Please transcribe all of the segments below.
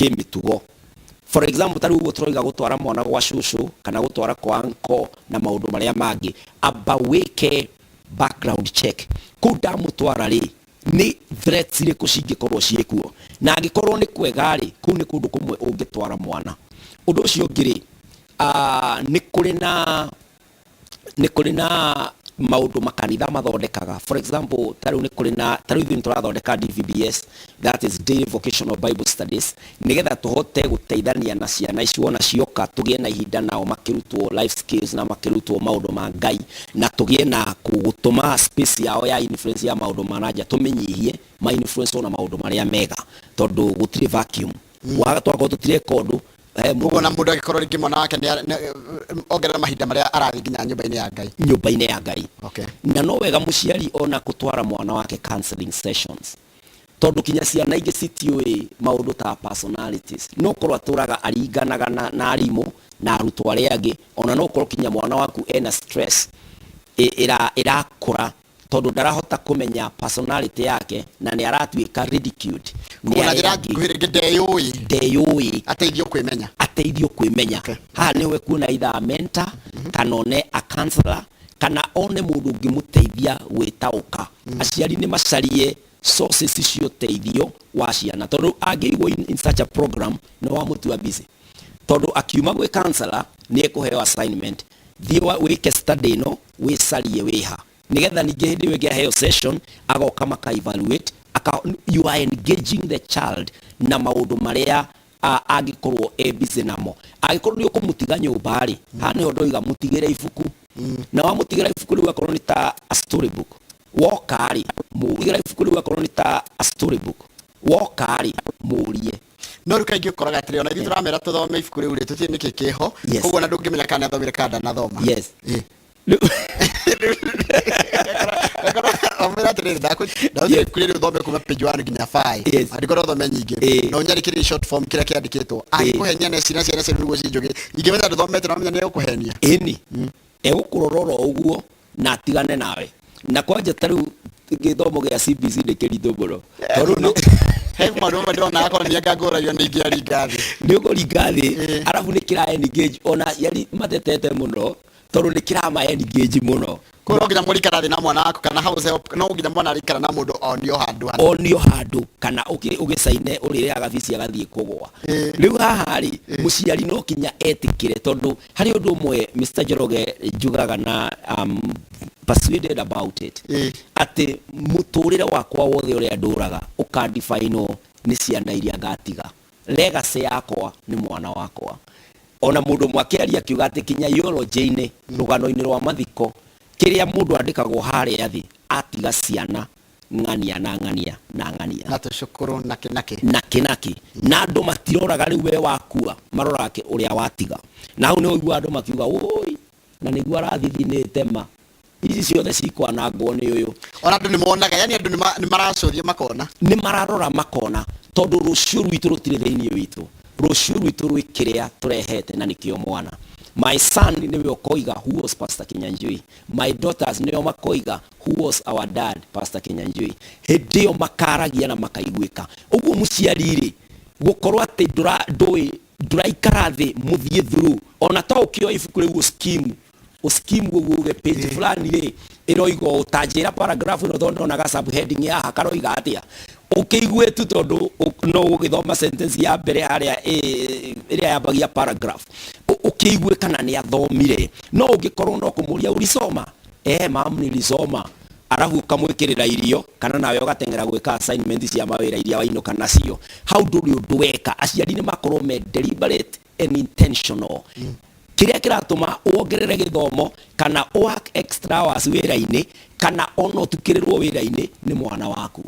kimitugo. For example, tari ugo troiga gutwara mwana gwa shushu kana gutwara kwa anko na maundu maria mangi, aba weke background check kuda mutwara ri ni threats ire kucingikorwo ciekuo, na angikorwo ni kwega ri ku ni kundu kumwe ungitwara mwana. Undu ucio ngiri ni kuri na maundu makanitha mathondekaga. For example, tariu ni kuri na tariu turathondeka DVBS, that is Daily Vocational Bible Studies, nigetha tuhote guteithania na ciana icio na cioka tugie na ihinda nao makirutwo life skills na makirutwo maundu ma Ngai, na tugie na gutuma space yao ya influence ya maundu manaja tumenyihie ma influence ona maundu maria mega, tondu gutire vacuum waga twako tutire kondu mugo na mundu agikorwo ringi mwana wake ni ongerera mahinda maria arathi nginya nyumba-ini ya Ngai. Okay. Na no wega muciari ona kutwara mwana wake counseling sessions, tondu kinya ciana ingi citiui maundu ta personalities, no korwo aturaga aringanaga na arimu na arutwo aria angi, ona no korwo kinya mwana waku ena stress irakura tondu ndarahota kumenya personality yake na ni aratuika ridiculed, kuna njira nguhirige ndeyui ateithio kwimenya. Okay. Ha niwe kuna either mentor kana one a counselor kana one mundu ungimuteithia gwitauka. Aciari ni macarie sources cio teithio wa ciana, tondu angirigwo in such a program no wa mutua busy, tondu akiuma gwe counselor ni ekuheo assignment thiwa wike study no wicarie wiha, nigetha ningi hindi we ngeheo session agoka maka evaluate you are engaging the child na maundu maria agikorwo busy namo. Agikorwo ni ukumutiga nyumba ri hani ondoiga mutigire ibuku na wa mutigira ibuku ri akorwo ni ta a storybook wokari mutigire ibuku ri akorwo ni ta a storybook wokari murie no rukaingi ukoraga atiri ona ithu turamera tuthome ibuku riu ri tutie niki kiho koguo na ndungimenya kana thomire kada na thoma. Yes. Omera atiri ndakuye kuri thombe kuma page 1 nginya 5 andikoro thome nyingi no nyarikiri short form kira kiandikitwo akuhenya na ciana niguo cinjugi ingimenya nduthomete na menya ni ukuhenia ini egukurororo uguo na tigane nawe na kwanja tariu githomo gia CBC ndikiritho muno tondu no he mwana ndona akora ni ngagora yo ni ngiari ngathi ni ugori ngathi arabu ni kira engage ona yari matetete muno tondu ni kira ma engage muno ko nginya muri karathi na mwana wako kana house help no nginya mwana arikara na mundu onio handu kana ugicaine urire agabisi agathie kugwa riu haha ri muciari no kinya etikire tondu hari undu umwe Mr. Njoroge njugaga na persuaded about it ati muturire wakwa wothe uria nduraga ukadefine ni ciana iria ngatiga, legacy yakwa ni mwana wakwa. Ona mundu mwakiaria akiuga ati kinya eulogy-ini rugano-ini rwa mathiko kiria mundu andikagwo haria thi atiga ciana ng'ania na tucukuru naki na andu matiroraga riu we wakua marorake uria watiga, na hau ni uigua andu makiuga woi na niguo arathithinite ma ici ciothe cikwanangwo ni uyu. Ona andu ni monaga yani andu ni maracuria makona ni mararora makona tondu rucio rwitu rutire thiini witu, rucio rwitu rwi kiria turehete na nikio mwana. My son niwe okoiga who was Pastor Kinyanjui, my daughters niwe makoiga who was our dad Pastor Kinyanjui. Hedio makaragia na makaiguika uguo muciariri gukorwo ati nduraikara thi muthie through ona to ukio ibuku riu scheme guguge page fulani ri iroigo utanjira paragraph no thondo na subheading ya hakaroiga atia ukiigwe tu tondu no ugithoma sentence ya mbere haria iria yabagia paragraph ukiigwe kana ni athomire no ungikorwo no kumuria ulisoma mam nilisoma arabu kamwikirira irio kana nawe ugatengera gwika assignment cia mawira iria wainoka nacio how do you weka aciari ni makorwo me deliberate and intentional kiria kiratuma uongerere githomo kana work extra hours wira-ini kana ono tukirirwo wira-ini ni mwana waku.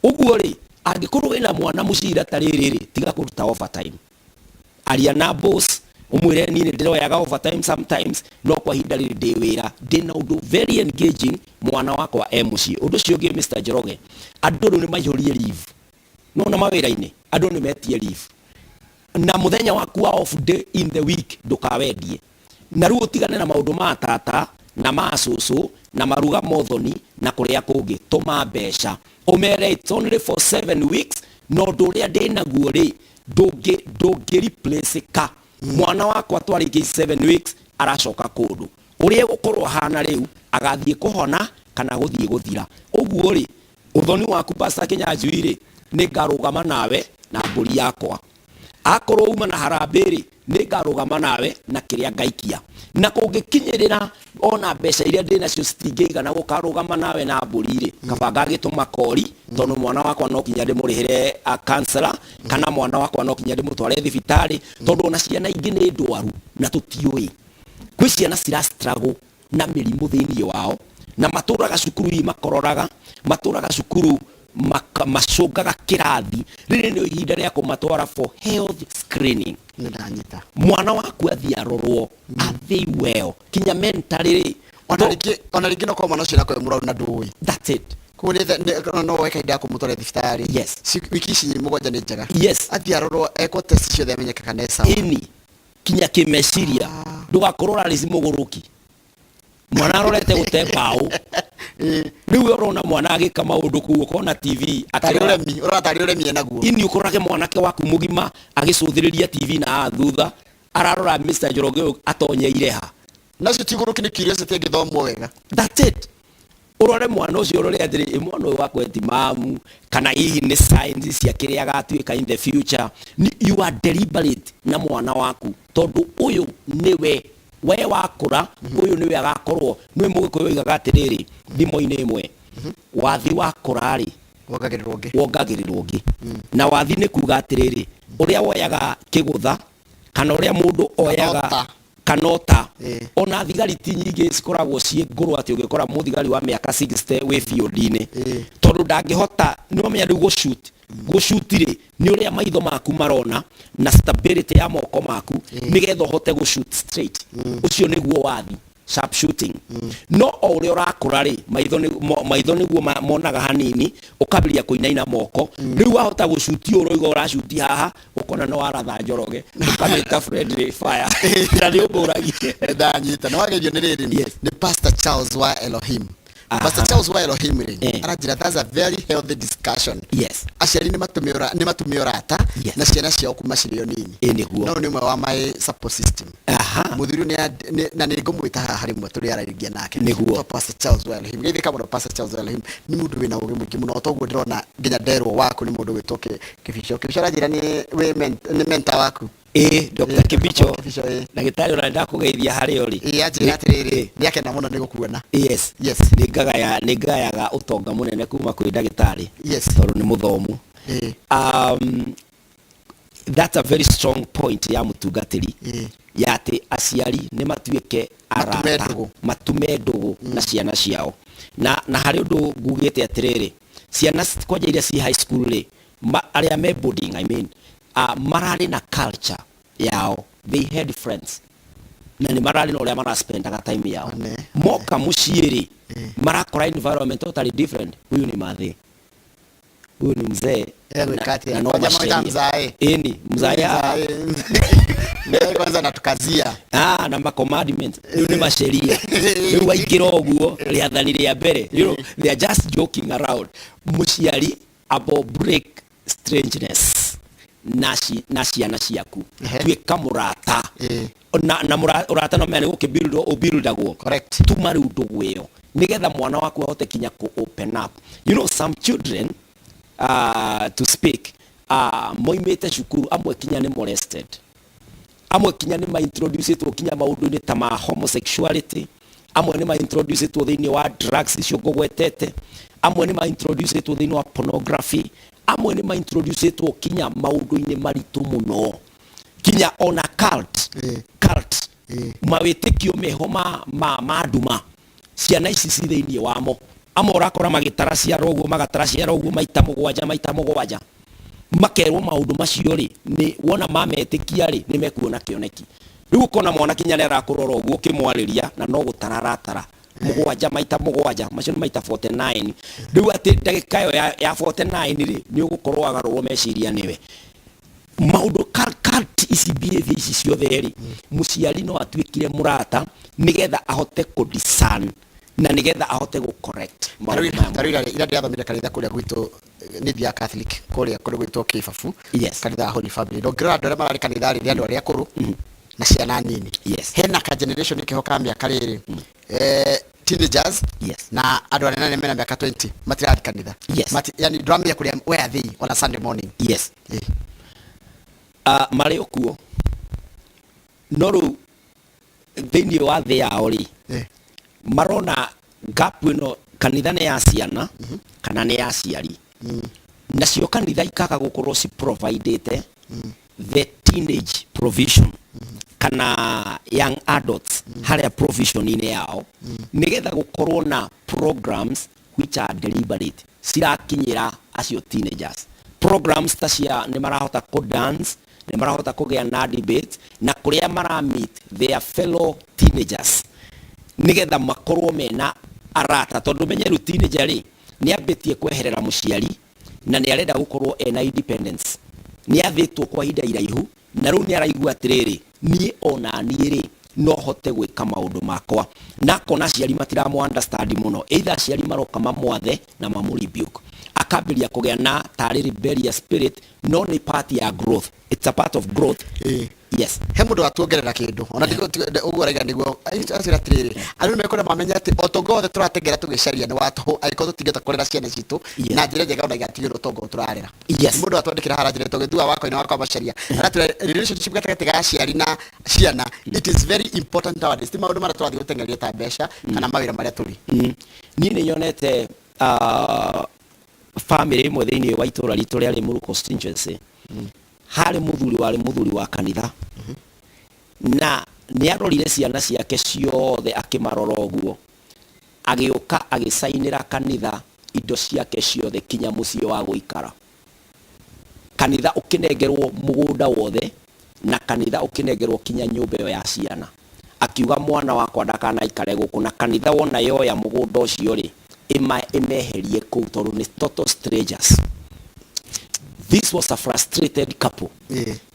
Uguo ri angikorwo wina mwana mucira taririri tiga kuruta overtime, aria na boss umwire ni ndiroyaga overtime sometimes no kwa hinda riri ndi wira ndina undu very engaging mwana wakwa muci. Undu cio ngi Mr. Njoroge andu ni maihũrie leave no na mawira-ini andu ni metie leave na muthenya waku wa off day in the week ndukawendie na ruo tigane na maundu ma tata na macucu na maruga mothoni na kuria kungi tuma mbeca umere it's only for 7 weeks no nduria ndina guo ri ndũngĩ replace ka mwana wakwa twarĩkie 7 weeks aracoka kũndũ ũrĩa gũkorwo hana rĩu agathiĩ kũhona kana gũthiĩ gũthira ũguo rĩ ũthoni waku Pastor Kinyanjui rĩ nĩ ngarũgama nawe na mbũri yakwa akorwo uma na harambĩ nĩ ngarũgama nawe na kĩrĩa ngaikia na kũngĩkinyĩrĩra ona mbeca iria ndĩ nacio citingĩigana gũkarũgama nawe na mbũri rĩ kaba ngagĩtũma kori tondũ mwana wakwa no kinya ndĩmũrĩhĩre counselor kana mwana wakwa no kinya ndĩmũtware thibitarĩ tondũ ona ciana ingĩ nĩ ndwaru na tũtiũĩ kwĩ ciana struggle na mĩrimũ thĩinĩ wao na matũraga cukuru makororaga matũraga cukuru macũngaga kĩrathi rĩrĩ nĩ ihinda rĩa kũmatwara for health screening mwana waku athiĩ arorwo athiĩ well kinya mentally ona rĩngĩ no kwa mwana ũcio nakwe mũrwaru na ndũĩ that's it no weka ihinda kũmũtwara thibitarĩ yes wiki ici mũgwanja nĩ njega yes athiĩ arorwo ekwo test ciothe amenyeke kana e sawa kinya kĩmeciria ndũgakorwo rarĩci mũgũrũki mwana arorete gũte mbaũ rĩu ũrona mwana agĩka maũndũ kũu ũkona TV ũratari ũremi enaguo ini ũkorage mwanake waku mũgima agĩcũthĩrĩria TV na thutha ararora Mr. Njoroge atonyeire ha nacio tigũrũki nĩ curiosity ĩngĩthomwo wega that's it urore mwana ũcio ũrore atĩrĩ mwana ũyũ wakwa etimamu kana hihi nĩ science cia kĩrĩa agatuĩka in the future you are deliberate na mwana waku tondũ ũyũ nĩwe we wakũra ũyũ nĩwe agakorwo nĩwe mũgĩkũyũ oigaga atĩrĩrĩ thimo-inĩ ĩmwe wathi wakũra rĩ wongagĩrĩrwo ũngĩ na wathi nĩ kuga atĩrĩrĩ ũrĩa woyaga kĩgũtha kana ũrĩa mũndũ oyaga kanota ona thigari ti nyingĩ cikoragwo ciĩ ngũrũ atĩ ũngĩkora mũthigari wa mĩaka 60 wĩ field-inĩ tondũ ndangĩhota nĩwamenya rĩu gũshuti-rĩ nĩ ũrĩa maitho maku marona na stability ya moko maku nĩgetha ũhote gũshoot straight ũcio nĩguo wathi sharp shooting no o ũrĩa ũrakũra rĩ maitho nĩguo monaga hanini ũkambĩrĩria kũinaina moko rĩu wahota gũshuti ũroiga ũrashuti haha ũkona no waratha Njoroge ũkamĩta friendly fire na nĩ ũmbũragia ndanyita nĩ wagerio nĩ rĩrĩ nĩ Pastor Charles wa Elohim Pastor Charles wa Elohim aranjĩra that's a very healthy discussion yes aciari nĩ matumĩ ũrata na ciana ciao kuma cirĩ o nini no nĩ ũmwe wa my support system mũthuri na nĩ ngũmwĩta haha rĩmwe tũrĩ ararĩria nake nĩguo Pastor Charles wa Elohim gĩthĩ kamũno Pastor Charles wa Elohim nĩ mũndũ wĩna ũgĩ mũingĩ mũno toguo ndĩrona nginya nderwo waku nĩ mũndũ wĩtwo Kĩbico aranjĩra nĩ mentor waku Dr. Kibicho ndagĩtarĩ ũrĩa ndakũgeithia harĩ ori anjĩra atĩrĩrĩ nĩakena mũno nĩ gũkuona yes nĩ ngayaga ũtonga mũnene kuma kwĩ ndagĩtarĩ tondũ nĩ mũthomu that's a very strong point ya mũtungatĩri ya atĩ aciari nĩ matuĩke arata matume ndũgũ na ciana ciao na harĩ ũndũ ngugĩte atĩrĩrĩ ciana kwanja iria ci high school rĩ arĩa me boarding I mean mararĩ na culture yao they had friends na nĩ mararĩ na ũrĩa maraspendaga time yao moka mũciĩ rĩ marakora environment totally different huyu nĩ mathĩ huyu ni mzee na no mzae kwanza natukazia na ma commandment rĩu nĩ maceria rĩu waingĩra ũguo rĩathani rĩa mbere you know they are just joking around mũciari about break strangeness na ciana ciaku tuĩka mũrata na mũrata no mene gũkĩbuildagwo tuma rĩu ndũgũ ĩyo nĩgetha mwana waku ahote kinya ku open up you know some children to speak moimĩte cukuru amwe kinya nĩ molested amwe kinya nĩ introducetwo kinya maũndũ-inĩ ta ma homosexuality amwe nĩ introducetwo thĩinĩ wa drugs icio ngũgwetete amwe nĩ introducetwo thĩinĩ wa pornography amwe nĩ introducetwo kinya maũndũ-inĩ maritũ mũno kinya ona cult mawĩtĩkio meho ma nduma ciana ici ci thĩinĩ wamo amwe ũrakora magĩtara ciara ũguo magatara ciara ũguo maita mũgwanja makerwo maũndũ macio rĩ nĩ wona mametĩkia rĩ nĩ mekuona kĩoneki rĩu ũkona mwana kinya nĩ arakũrora ũguo ũkĩmwarĩria na no gũtararatara mũgwanja macio nĩ maita 49 rĩu atĩ ndagĩka ĩyo ya 49 rĩ nĩ ũgũkorwo agarũrwo meciria nĩwe maũndũ cult ici behavior ici ciothe rĩ mũciari no atuĩkire mũrata nĩgetha ahote kũ-discern na nĩgetha ahote gũ-correct tarĩra ira ndĩathomire kanitha kũrĩa gwitũ ni dia Catholic kuria kuri gwitwo Kibabu yes kanitha Holy Family no grad ore marari kanitha ri andu aria akuru na ciana nini yes hena ka generation kihoka miaka riri teenagers yes na andu aria nene mena miaka 20 matirari kanitha yes yani drama ya kuria where are they on a Sunday morning yes mari okuo no ru thĩinĩ wa thĩ yao rĩ marona gap ĩno kanitha nĩ ya ciana kana nĩ ya aciari nacio kanitha ikaga gũkorwo ci providete the teenage provision kana young adults harĩa provision-inĩ yao nĩgetha gũkorwo na programs which are deliberate cirakinyĩra acio teenagers programs ta cia nĩ marahota ku dance nĩ marahota kũgĩa na debate na kũrĩa mara meet their fellow teenagers nigetha makorwo mena arata tondu menye ru teenager ri ni ambitie kweherera muciari na ni arenda gukorwo ena independence ni athitwo kwa ihinda iraihu na ru ni araigua atiriri ni ona ni ri no hote gwika maundu makwa na kona ciari matiramu understand muno either ciari maroka mamwathe na mamuribuke akabiria kugea na tari rebellious spirit no ni part ya growth, it's a part of growth. Yes, he mundu atuongerera kindu ona ndigo uguo raiga niguo asira tiriri andu mekora mamenya ati otogothe turategera tugicaria ni watu aiko tutingeta kurera ciana citu na njira njega ona igatigirwo togo turarera. Yes, mundu atwandikira harajire tugithua wako ina wako macaria aratu relationship gatagati ga ciari na ciana it is very important nowadays ti maundu mara twathi gutengeria ta besha kana mawira maria turi ni ni nyonete family imwe thiini wa itura ritu ria Limuru constituency hari muthuri wa kanitha na ni arorire ciana ciake ciothe akimarora uguo agiuka agisainira kanitha indo ciake ciothe kinya mucio wa guikara kanitha ukinengerwo mugunda wothe na kanitha ukinengerwo kinya nyumba yo ya ciana akiuga mwana wakwa ndakana ikare guku na kanitha wona yoya mugunda ucio ri imeherie kuu tondu ni total strangers. This was a frustrated couple.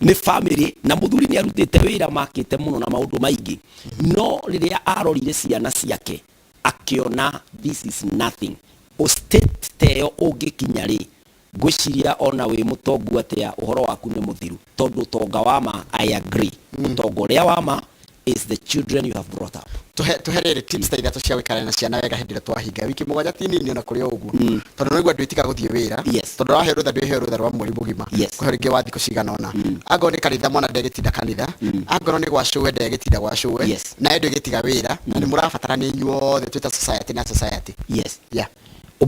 Ni family na muthuri ni arutite wira makite muno na maundu maingi no riria arorire ciana ciake akiona this is nothing o state teo ungikinya ri gwiciria ona wi mutongu atia uhoro waku ni muthiru tondu tonga wama I agree mutongo ria wama is the children you have brought up. Tuherere tips ta ithatu cia gwikara na ciana wega hindi ria twahinga wiki mugwanja tinini ona kuri uguo tondu noigua ndwitiga guthie wira tondu wahe rutha ndwihe rutha rwa mweri mugima kuhe ringi wa thiko cigana ona angorwo ni kanitha mwana ndegitinda kanitha angorwo ni gwa showe ndegitinda gwa showe na endo igitiga wira na ni murabatara ni inyuothe twita society na society. Yes, yeah,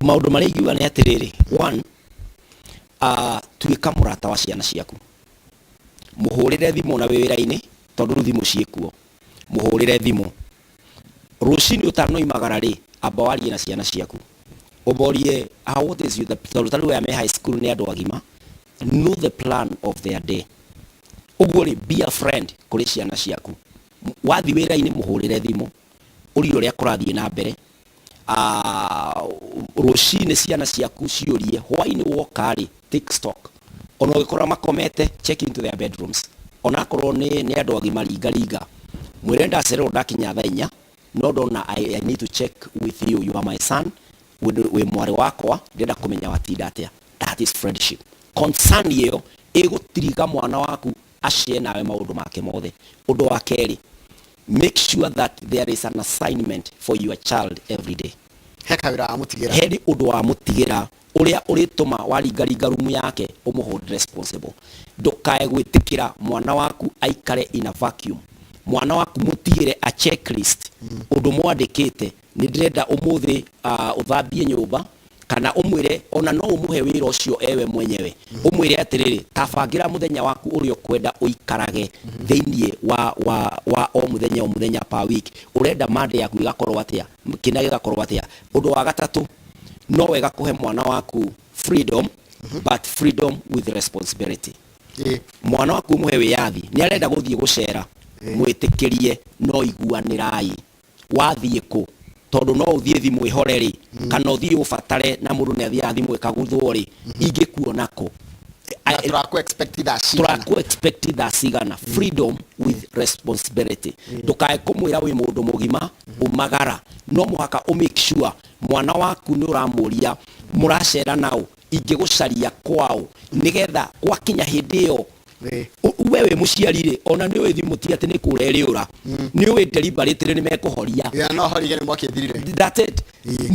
maundu maria ingiuga ni atiriri one tuika murata wa ciana ciaku muhurire thimu na wira-ini tondu thimu ciikuo muhurire thimu rucini utanoimagara ri amba warie na ciana ciaku uborie what is you the tondu ya me high school ni andu agima know the plan of their day uguo ri be a friend kuri ciana ciaku wathi wira-ini muhurire thimu uri uria kurathie na mbere rucini ciana ciaku ciurie hwaini woka ri take stock ono gikora makomete check into their bedrooms ona korwo ni andu agima liga mwirenda serero ndakinya thainya no dona I need to check with you are my son we mwari wakwa ndenda kumenya watinda atia that is friendship concern yo egutiriga mwana waku ashie nawe maundu make mothe undu wa keri make sure that there is an assignment for your child every day heka wira amutigira heri undu wa mutigira uria urituma waringaringa rumu yake umuhold responsible ndukae gwitikira mwana waku aikare in a vacuum mwana waku mutigire a checklist undu mwandikite ni ndirenda umuthi uthambie nyumba kana umwire ona no umuhe wira ucio ewe mwenyewe umwire atiriri tabangira muthenya waku uri ukwenda uikarage thiini wa o muthenya per week urenda Monday yaku igakorwo atia kina gigakorwo atia undu wa gatatu no wega kuhe mwana waku freedom but freedom with responsibility. Mwana waku muhe wiyathi ni arenda guthie gucera mwitikirie no iguanirai wathie ku tondu no uthie thimu ihoreri kana uthie ufatare na mundu ne athia thimu ikaguthwo ri ingikuona ko turaku expect that sigana freedom with responsibility ndukae kumwira wi mundu mugima umagara no muhaka make sure mwana waku ni uramuria muracera nao ingĩgũcaria kwao nigetha gwakinya hĩndĩ ĩyo wewe muciarire ona ni we thimu ti ati ni kureriura ni we deliberately ni mekuhoria no horige ni mwakithirire that's it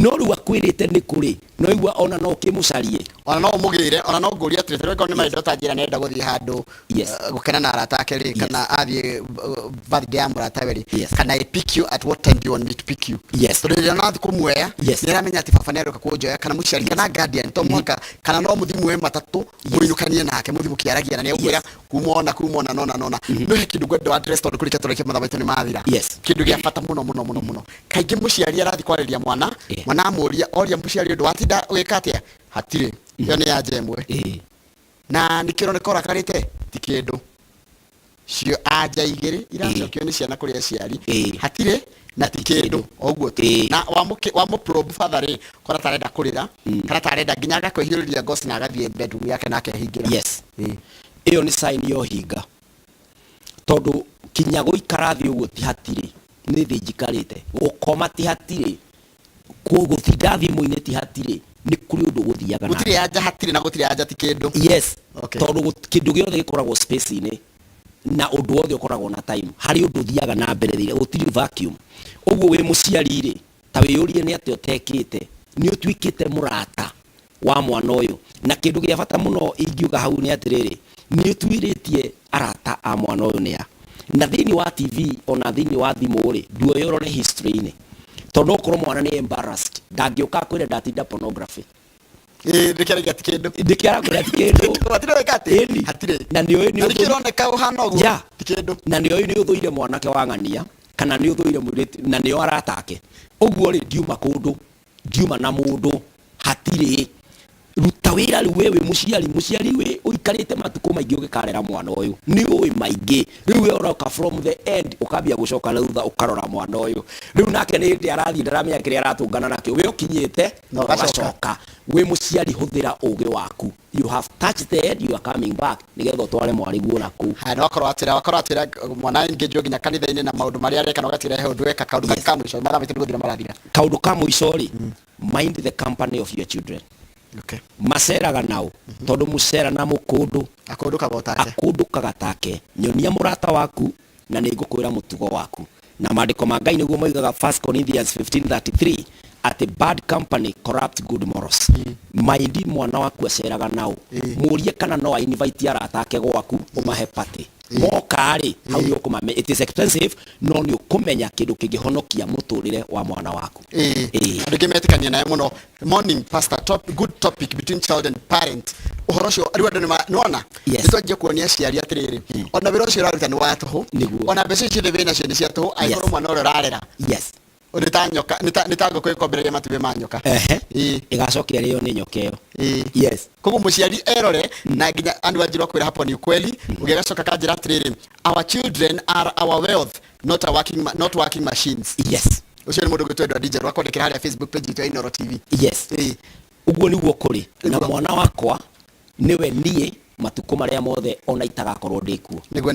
no ru akwirite ni kuri no igwa ona no kimucarie ona no mugire ona no nguria tirete ko ni maindo ta njira nenda guthii handu gukena na arata ake ri kana athie birthday ya murata we kana I pick you at what time do you want me to pick you so rĩrĩa nathi kumwea niramenya ati baba neruka kujoya kana muciari kana guardian to mwaka kana no muthimu we matatu muinukanie nake muthimu kiaragia na ni ukwira kumona nona no kindu gwendo address to kurika tureke matha maitu ni mathira kindu gia bata muno kaingi muciari arathi kwariria mwana amuria oria muciari ndu watinda wikatia hatire yo ni ya jemwe na nikironeka orakarite ti kindu cio anja igiri iracokio ni ciana kuria ciari hatire na ti kindu oguo tu na wa mu probe father ri kora tarenda kurira kana tarenda nginya gakwihiriria ghost na agathie bedroom yake nake hingira iyo ni sign yo hinga tondu kinya guikara thi uguo ti hatire ni thi njikarite gukoma ti hatire guthinda thimu-ini ti hatire ni kuri undu guthiaga na gutiri anja hatire na gutiri anja ti kindu tondu kindu giothe gikoragwo space-ini na undu wothe ukoragwo na time hari undu thiaga na mbere thire gutiri vacuum uguo we muciari ri ta wiyurie ni ati utekite ni utwikite murata wa mwana uyu na kindu gia bata muno ingiuga hau ni atiriri ni utwiritie arata a mwana uyu nia na thini wa TV ona thini wa thimu ri duo yorore history-ini tondu okorwo mwana ni embarrassed ndangiuka kwire ndatinda pornography ndikiaragia ti kindu ndikiara kwira ti kindu watire wekati hatire na ndio ni ndikironeka uhana uguo ti kindu na ndio ni uthuire mwanake wa ng'ania kana ni uthuire mwiriti na ndio aratake uguo ri ndiuma na mundu hatire ruta wira ri wewe muciari we uikarite matuko maingi ugikarera mwana uyu ni ui maingi riu we oroka from the end ukambia gucoka thutha ukarora mwana uyu riu nake ni ndi arathi ndaramenya kiri aratungana nakio we ukinyite no gacoka we muciari huthira ugi waku you have touched the head you are coming back nigetho tware mwari guona ku no akorwo atira mwana engage nginya kanitha-ini na maundu maria areka no gatire he undu weka kaundu kamwico mathamite guthira marathira kaundu kamwico ri mind the company of your children maceraga nao tondu mucera na mukundu akundukaga take nyonia murata waku na ni ngukwira mutugo waku na maandiko ma Ngai niguo moigaga 1 Corinthians 15:33 at a bad company corrupt good morals mind mwana waku aceraga nao murie kana no invite arata ake gwaku umahe party mokari how you kumame it is expensive no ni ukumenya kindu kingihonokia muturire wa mwana waku ndigemetikania naye muno morning pastor good topic between child and parent uhorosho ariwa nona nitwaje kuonia ciari atiriri ona wira ucio uraruta ni watuhu ona mbeca cio thivina cio ni cia tuhu aiguru mwana uria urarera uritanyoka nitango kwikombere matuwe manyoka igacokia rio ni nyokeo koguo muciari erore na nginya andu anjirwa kwira hapo ni ukweli ugigacoka kanjira atiriri our children are our wealth not working machines ucio ni mundu gwitwa DJ rwako ndikira haria Facebook page ya Inooro TV uguo niguo kuri na mwana wakwa niwe nie matuko maria mothe ona itagakorwo ndikuo niguo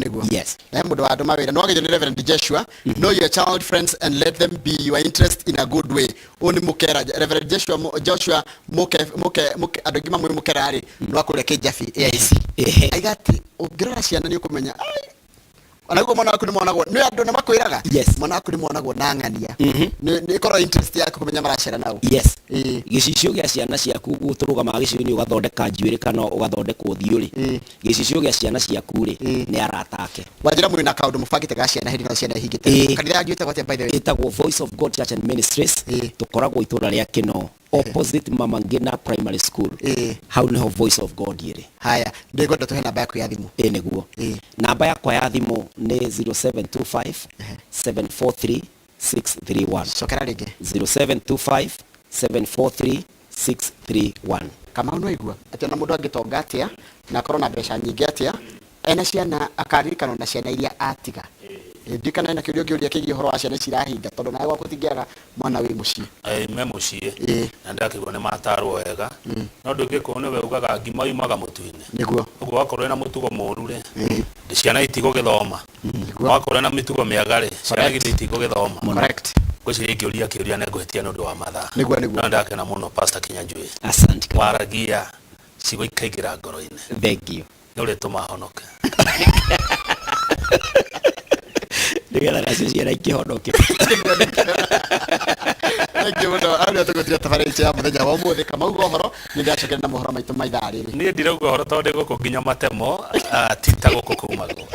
na mundu wa andu mawira no githio ni Reverend Joshua know your child friends and let them be your interest in a good way oni mukera Reverend Joshua muke andu ngima mwe mukera ri no akureke jafi AIC aigati ungirora ciana ni ukumenya anaguo mwana waku ni mwanagwo ni andu namakwiraga mwana waku ni mwanagwo na ng'ania ni korwo interest yake kumenya maracera nao gicicio gia ciana ciaku guturugama gicicio ni ugathondeka njuiri kana ugathondekwo thiuri gicicio gia ciana ciaku ri ni aratake wajira muri na kaundu mufagite ga ciana hindi no ciana hingite kanitha ajuite gote by the way itagwo Voice of God Church and Ministries tukoragwo itura ria kino opposite Mama Ngina Primary School how niho Voice of God iri haya ndigoda tuhe namba yaku ya thimu niguo namba yakwa ya thimu ni 0725 743 631 sokera rege 0725 743 631 kama unaigua ati na mundu agitonga atia na korona mbeca nyingi atia ena ciana akaririkana na ciana iria atiga ndikana na kiuria kigi horo wa ciana cirahinga tondu nawe gwaku tingiaga mwana wi mucii me mucii na ndakigwo ni matarwo wega no ndungikone we ugaga ngima imaga mutu-ini niguo uguo wakorwo na mutugo moru ri ciana itigo githoma wakorwo na mitugo miaga ri ciana itigo githoma correct gwiciria kiuria ne gwĩtia nĩ ũndũ wa mathaa niguo na ndakena mũno Pastor Kinyanjui asante waragia cigo ikaingira ngoro-ini. Thank you. Nuri tumahonoke. Nigetha nacio ciana ikihonoke. Thank you muno. Aria tugutia tabarĩra ya muthenya wa ũmũthĩ Kamau Gohoro nĩ ndacokera na mohoro maitũ ma ithaa rĩrĩ. Niĩ ndirauga ũhoro tondũ gũkũ nginya matemo tita gũkũ kumaguo.